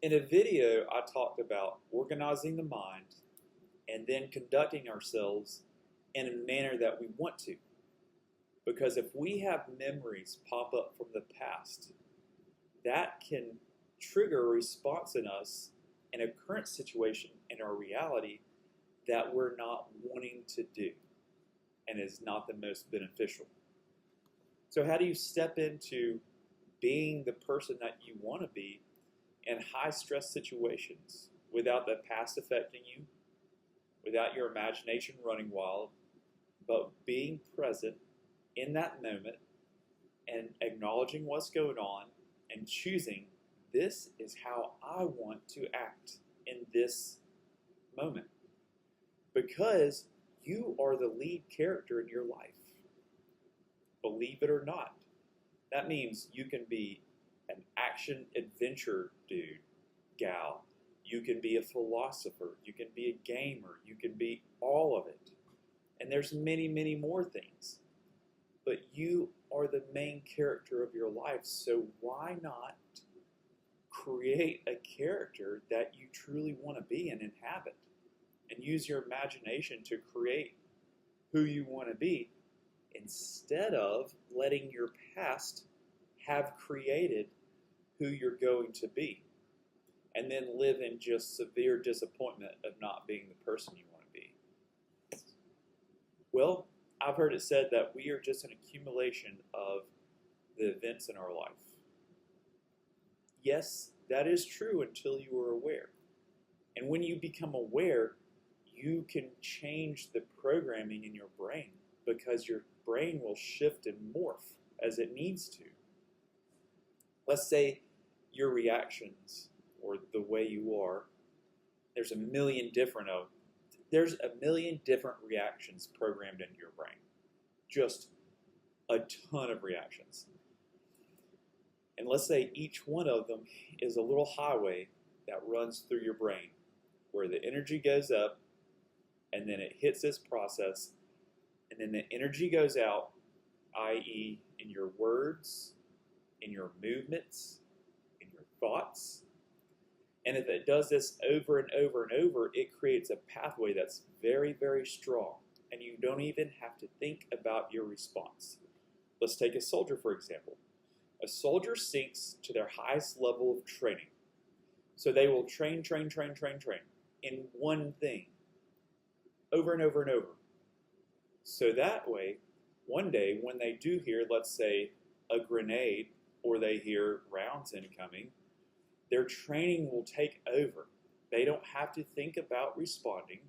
In a video, I talked about organizing the mind and then conducting ourselves in a manner that we want to. Because if we have memories pop up from the past, that can trigger a response in us in a current situation in our reality that we're not wanting to do and is not the most beneficial. So, how do you step into being the person that you want to be in high stress situations without the past affecting you, without your imagination running wild, but being present in that moment and acknowledging what's going on and choosing this is how I want to act in this moment? Because you are the lead character in your life. Believe it or not. That means you can be an action adventure dude, gal. You can be a philosopher. You can be a gamer. You can be all of it. And there's many, many more things. But you are the main character of your life, so why not create a character that you truly want to be and inhabit? And use your imagination to create who you want to be instead of letting your past have created who you're going to be and then live in just severe disappointment of not being the person you want to be. Well, I've heard it said that we are just an accumulation of the events in our life. Yes, that is true until you are aware. And when you become aware, you can change the programming in your brain because your brain will shift and morph as it needs to. Let's say your reactions or the way you are, there's a million different reactions programmed into your brain. Just a ton of reactions. And let's say each one of them is a little highway that runs through your brain where the energy goes up and then it hits this process and then the energy goes out, i.e. in your words, in your movements, in your thoughts. And if it does this over and over and over, it creates a pathway that's very, very strong. And you don't even have to think about your response. Let's take a soldier, for example. A soldier sinks to their highest level of training. So they will train in one thing over and over and over. So that way, one day when they do hear, let's say, a grenade or they hear rounds incoming, their training will take over. They don't have to think about responding.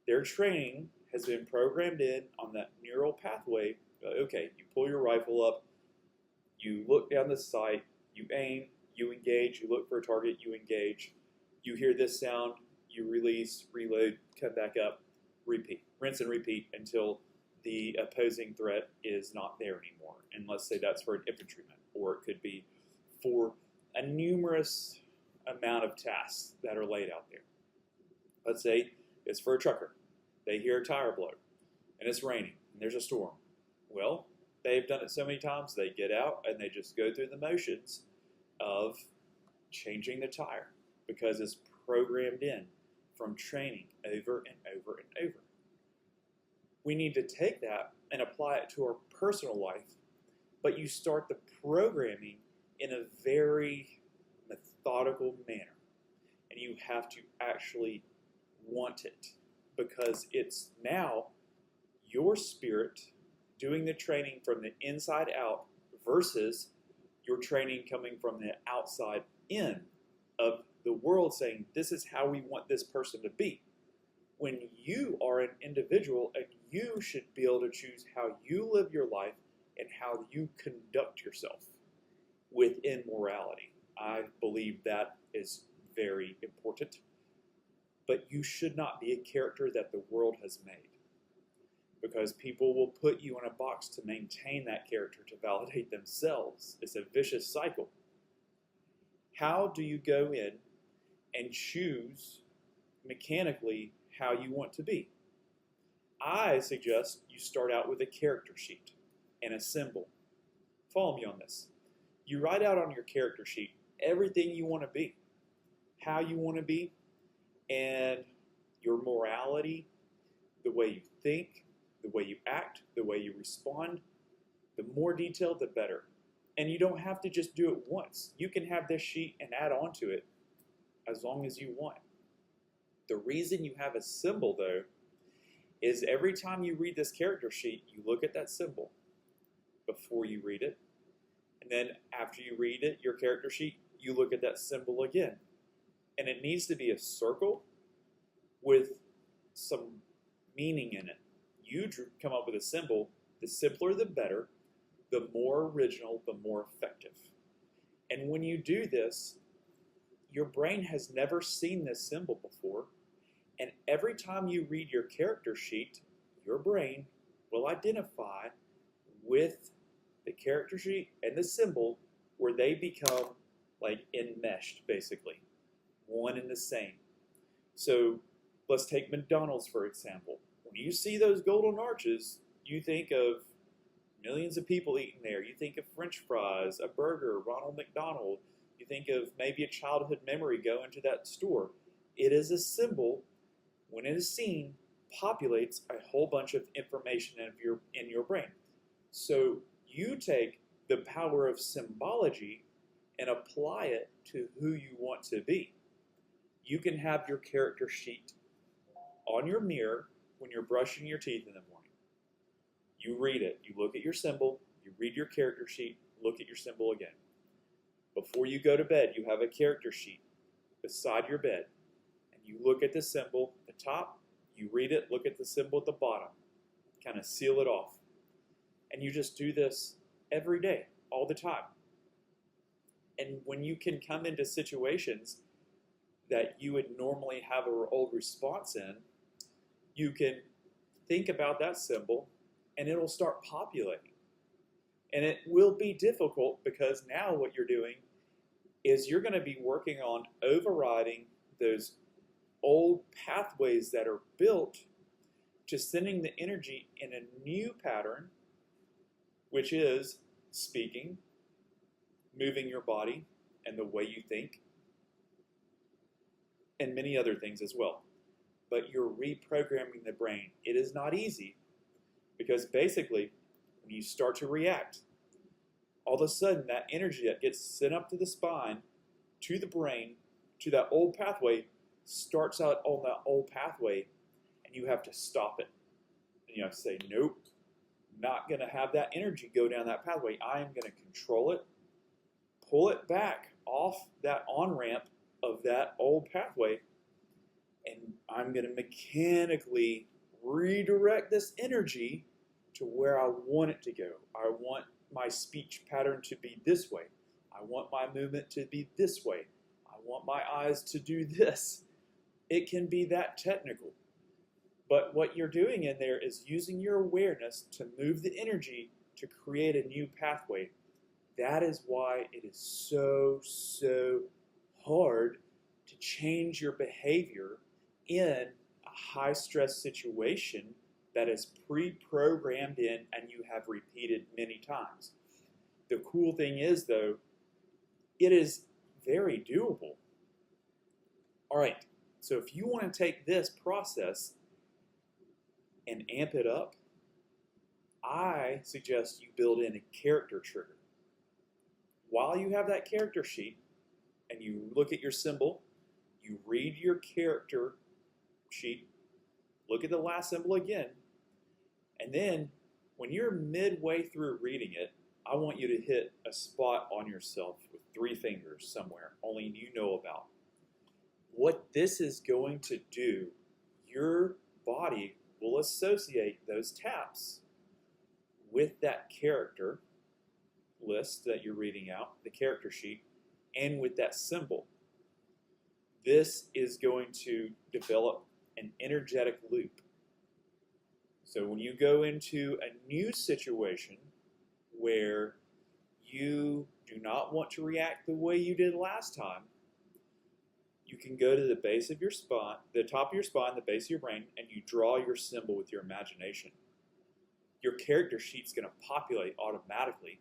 Their training has been programmed in on that neural pathway. Okay, you pull your rifle up, you look down the sight, you aim, you engage, you look for a target, you engage. You hear this sound, you release, reload, come back up, repeat. Rinse and repeat until the opposing threat is not there anymore. And let's say that's for an infantryman, or it could be for a numerous amount of tasks that are laid out there. Let's say it's for a trucker. They hear a tire blow, and it's raining, and there's a storm. Well, they've done it so many times, they get out, and they just go through the motions of changing the tire because it's programmed in from training over and over and over. We need to take that and apply it to our personal life, but you start the programming in a very methodical manner. And you have to actually want it because it's now your spirit doing the training from the inside out versus your training coming from the outside in of the world saying, this is how we want this person to be. When you are an individual and you should be able to choose how you live your life and how you conduct yourself within morality. I believe that is very important. But you should not be a character that the world has made. Because people will put you in a box to maintain that character, to validate themselves. It's a vicious cycle. How do you go in and choose mechanically how you want to be? I suggest you start out with a character sheet and a symbol. Follow me on this. You write out on your character sheet everything you want to be. how you want to be, and your morality, the way you think, the way you act, the way you respond. The more detailed, the better. And you don't have to just do it once. You can have this sheet and add on to it as long as you want. The reason you have a symbol, though, is every time you read this character sheet, you look at that symbol before you read it. And then after you read it, your character sheet, you look at that symbol again. And it needs to be a circle with some meaning in it. You come up with a symbol. The simpler, the better. The more original, the more effective. And when you do this, your brain has never seen this symbol before. And every time you read your character sheet, your brain will identify with the character sheet and the symbol where they become like enmeshed, basically. One and the same. So let's take McDonald's, for example. When you see those golden arches, you think of millions of people eating there. You think of French fries, a burger, Ronald McDonald. You think of maybe a childhood memory going to that store. It is a symbol, when it is seen, populates a whole bunch of information in your brain. So you take the power of symbology and apply it to who you want to be. You can have your character sheet on your mirror when you're brushing your teeth in the morning. You read it, you look at your symbol, you read your character sheet, look at your symbol again. Before you go to bed, you have a character sheet beside your bed, and you look at the symbol at the top, you read it, look at the symbol at the bottom, kind of seal it off. And you just do this every day, all the time. And when you can come into situations that you would normally have an old response in, you can think about that symbol and it'll start populating. And it will be difficult because now what you're doing is you're going to be working on overriding those old pathways that are built to sending the energy in a new pattern, which is speaking, moving your body and the way you think, and many other things as well. But you're reprogramming the brain. It is not easy because basically when you start to react, all of a sudden that energy that gets sent up to the spine, to the brain, to that old pathway, starts out on that old pathway, and you have to stop it. And you have to say, nope, not going to have that energy go down that pathway. I am going to control it, pull it back off that on-ramp of that old pathway, and I'm going to mechanically redirect this energy to where I want it to go. I want my speech pattern to be this way. I want my movement to be this way. I want my eyes to do this. It can be that technical. But what you're doing in there is using your awareness to move the energy to create a new pathway. That is why it is so hard to change your behavior in a high-stress situation that is pre-programmed in and you have repeated many times. The cool thing is, though, it is very doable. All right, so if you want to take this process and amp it up, I suggest you build in a character trigger. While you have that character sheet and you look at your symbol, you read your character sheet, look at the last symbol again, and then when you're midway through reading it, I want you to hit a spot on yourself with 3 fingers somewhere, only you know about. What this is going to do, your body will associate those taps with that character list that you're reading out, the character sheet, and with that symbol. This is going to develop an energetic loop. So when you go into a new situation where you do not want to react the way you did last time, you can go to the base of your spine, the top of your spine, the base of your brain, and you draw your symbol with your imagination. Your character sheet's going to populate automatically.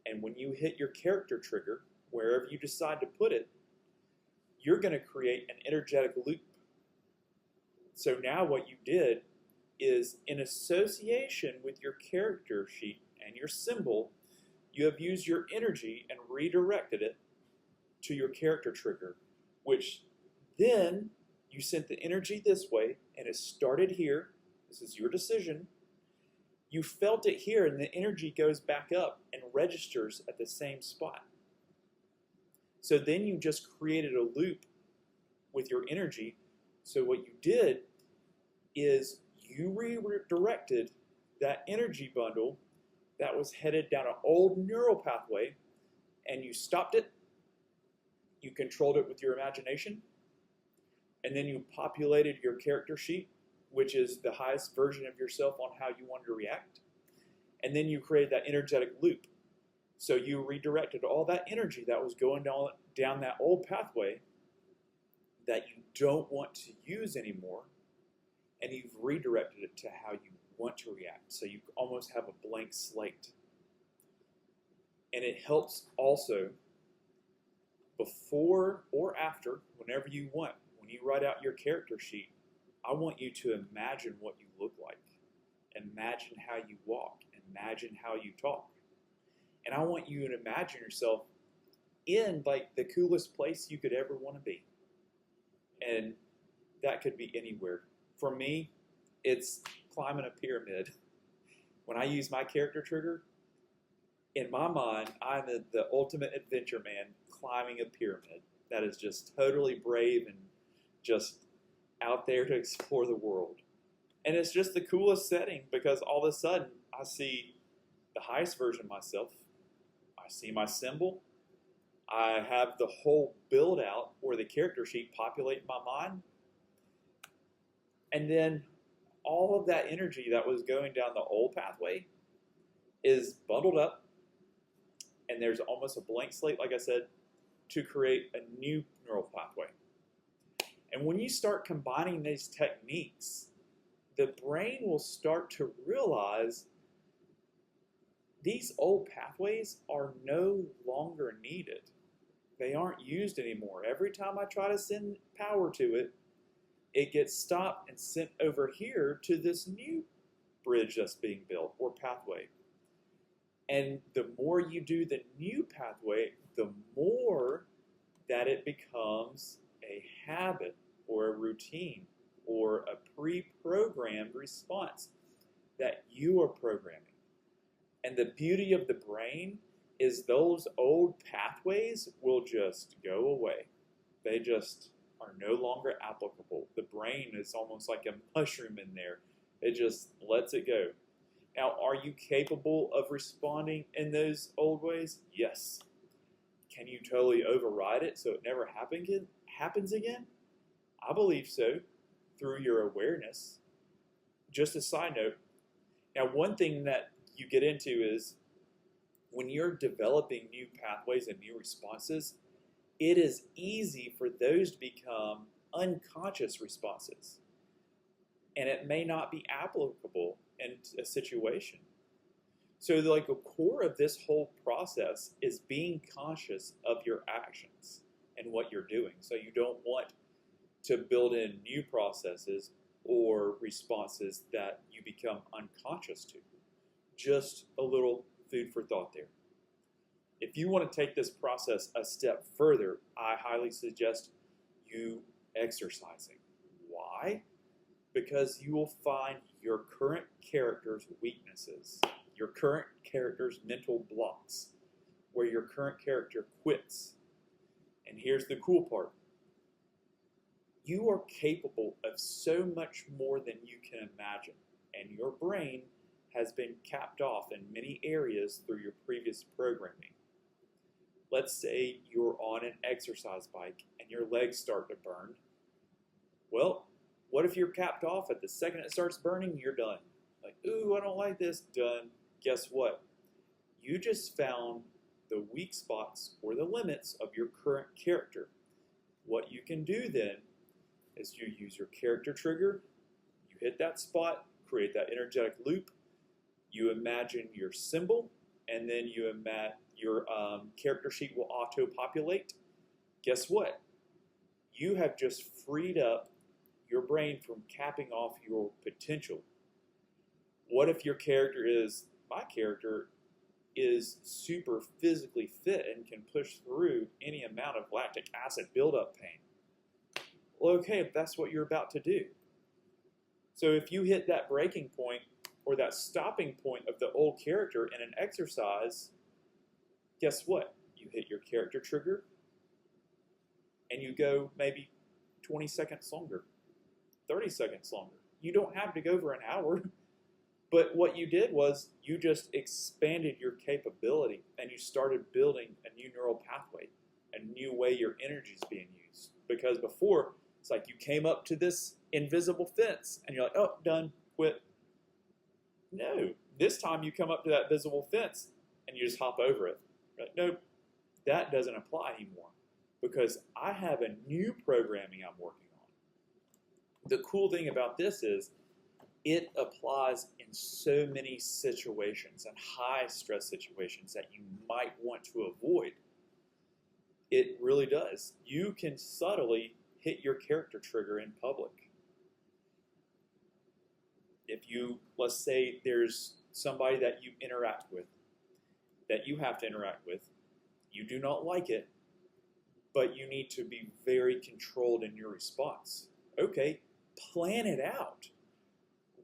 And when you hit your character trigger, wherever you decide to put it, you're going to create an energetic loop. So now what you did is, in association with your character sheet and your symbol, you have used your energy and redirected it to your character trigger, which then you sent the energy this way, and it started here. This is your decision. You felt it here, and the energy goes back up and registers at the same spot. So then you just created a loop with your energy. So what you did is you redirected that energy bundle that was headed down an old neural pathway, and you stopped it. You controlled it with your imagination, and then you populated your character sheet, which is the highest version of yourself on how you wanted to react. And then you created that energetic loop. So you redirected all that energy that was going down that old pathway that you don't want to use anymore, and you've redirected it to how you want to react. So you almost have a blank slate. And it helps also before or after, whenever you want. When you write out your character sheet, I want you to imagine what you look like. Imagine how you walk. Imagine how you talk. And I want you to imagine yourself in like the coolest place you could ever want to be. And that could be anywhere. For me, it's climbing a pyramid. When I use my character trigger, in my mind, I'm the ultimate adventure man climbing a pyramid. That is just totally brave and just out there to explore the world. And it's just the coolest setting because all of a sudden I see the highest version of myself. I see my symbol. I have the whole build out or the character sheet populate in my mind. And then all of that energy that was going down the old pathway is bundled up, and there's almost a blank slate, like I said, to create a new neural pathway. And when you start combining these techniques, the brain will start to realize these old pathways are no longer needed. They aren't used anymore. Every time I try to send power to it, it gets stopped and sent over here to this new bridge that's being built or pathway. And the more you do the new pathway, the more that it becomes a habit or a routine or a pre-programmed response that you are programming. And the beauty of the brain is those old pathways will just go away. They just are no longer applicable. The brain is almost like a mushroom in there. It just lets it go. Now, are you capable of responding in those old ways? Yes. Can you totally override it so it never happens again? I believe so, through your awareness. Just a side note, now one thing that you get into is when you're developing new pathways and new responses, it is easy for those to become unconscious responses. And it may not be applicable in a situation. So like the core of this whole process is being conscious of your actions and what you're doing. So you don't want to build in new processes or responses that you become unconscious to. Just a little food for thought there. If you want to take this process a step further, I highly suggest you exercising. Why? Because you will find your current character's weaknesses, your current character's mental blocks, where your current character quits. And here's the cool part. You are capable of so much more than you can imagine, and your brain has been capped off in many areas through your previous programming. Let's say you're on an exercise bike and your legs start to burn. Well, what if you're capped off at the second it starts burning, you're done. Like, ooh, I don't like this, done. Guess what? You just found the weak spots or the limits of your current character. What you can do then is you use your character trigger, you hit that spot, create that energetic loop, you imagine your symbol, and then you imagine your character sheet will auto-populate. Guess what? you have just freed up your brain from capping off your potential. What if your character is, my character is super physically fit and can push through any amount of lactic acid buildup pain? Well, okay, if that's what you're about to do. So if you hit that breaking point or that stopping point of the old character in an exercise, guess what? You hit your character trigger and you go maybe 20 seconds longer, 30 seconds longer. You don't have to go for an hour. But what you did was you just expanded your capability and you started building a new neural pathway, a new way your energy is being used. Because before, it's like you came up to this invisible fence and you're like, oh, done, quit. No, this time you come up to that visible fence and you just hop over it. Right? Nope, that doesn't apply anymore because I have a new programming I'm working on. The cool thing about this is it applies in so many situations and high stress situations that you might want to avoid. It really does. You can subtly hit your character trigger in public. If you, let's say there's somebody that you interact with, that you have to interact with, you do not like it, but you need to be very controlled in your response. Okay, plan it out.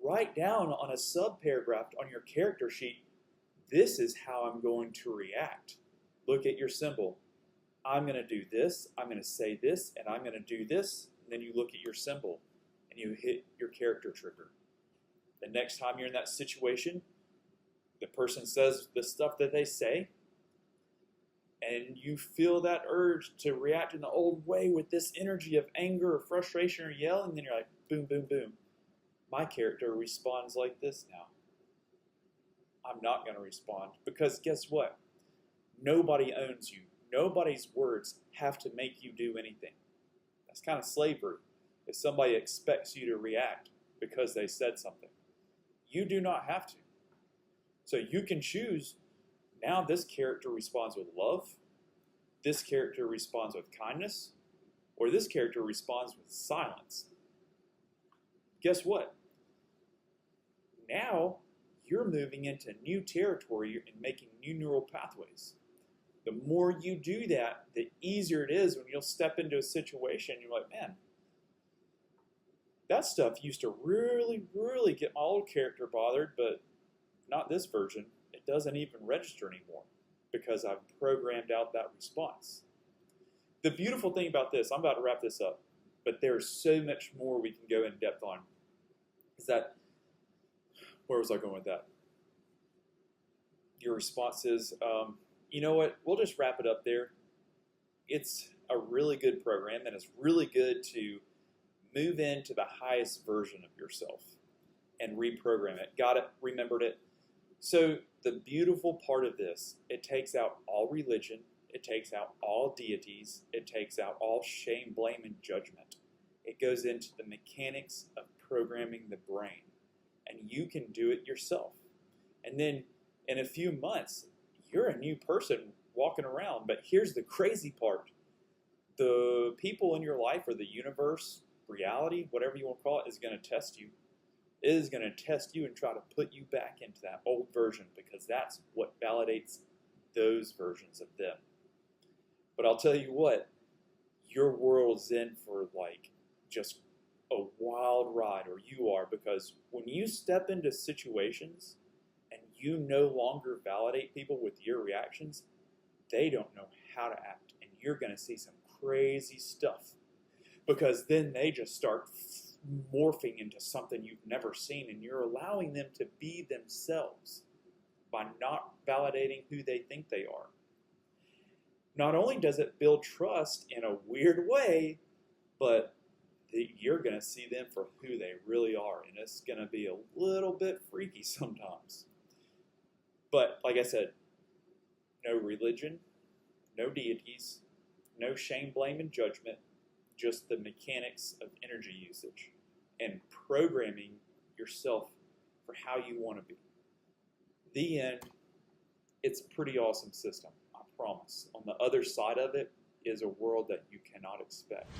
Write down on a sub-paragraph on your character sheet, this is how I'm going to react. Look at your symbol. I'm going to do this, I'm going to say this, and I'm going to do this. And then you look at your symbol and you hit your character trigger. The next time you're in that situation, the person says the stuff that they say, and you feel that urge to react in the old way with this energy of anger or frustration or yelling, then you're like, boom, boom, boom. My character responds like this now. I'm not going to respond because guess what? Nobody owns you. Nobody's words have to make you do anything. That's kind of slavery. If somebody expects you to react because they said something, you do not have to. So you can choose, now this character responds with love, this character responds with kindness, or this character responds with silence. Guess what? Now you're moving into new territory and making new neural pathways. The more you do that, the easier it is when you'll step into a situation, you're like, man, that stuff used to really, really get my old character bothered, but not this version. It doesn't even register anymore because I've programmed out that response. The beautiful thing about this, I'm about to wrap this up, but there's so much more we can go in depth on, is that, where was I going with that? Your response is, you know what, we'll just wrap it up there. It's a really good program, and it's really good to move into the highest version of yourself and reprogram it. Got it, remembered it. So the beautiful part of this, it takes out all religion, it takes out all deities, it takes out all shame, blame, and judgment. It goes into the mechanics of programming the brain, and you can do it yourself. And then in a few months, you're a new person walking around. But here's the crazy part. The people in your life, or the universe, reality, whatever you want to call it, is going to test you. It is going to test you and try to put you back into that old version, because that's what validates those versions of them. But I'll tell you what, your world's in for like just a wild ride, or you are, because when you step into situations and you no longer validate people with your reactions, they don't know how to act, and you're going to see some crazy stuff, because then they just start morphing into something you've never seen, and you're allowing them to be themselves by not validating who they think they are. Not only does it build trust in a weird way, but you're going to see them for who they really are, and it's going to be a little bit freaky sometimes. But like I said, no religion, no deities, no shame, blame, and judgment, just the mechanics of energy usage and programming yourself for how you want to be. The end, it's a pretty awesome system, I promise. On the other side of it is a world that you cannot expect.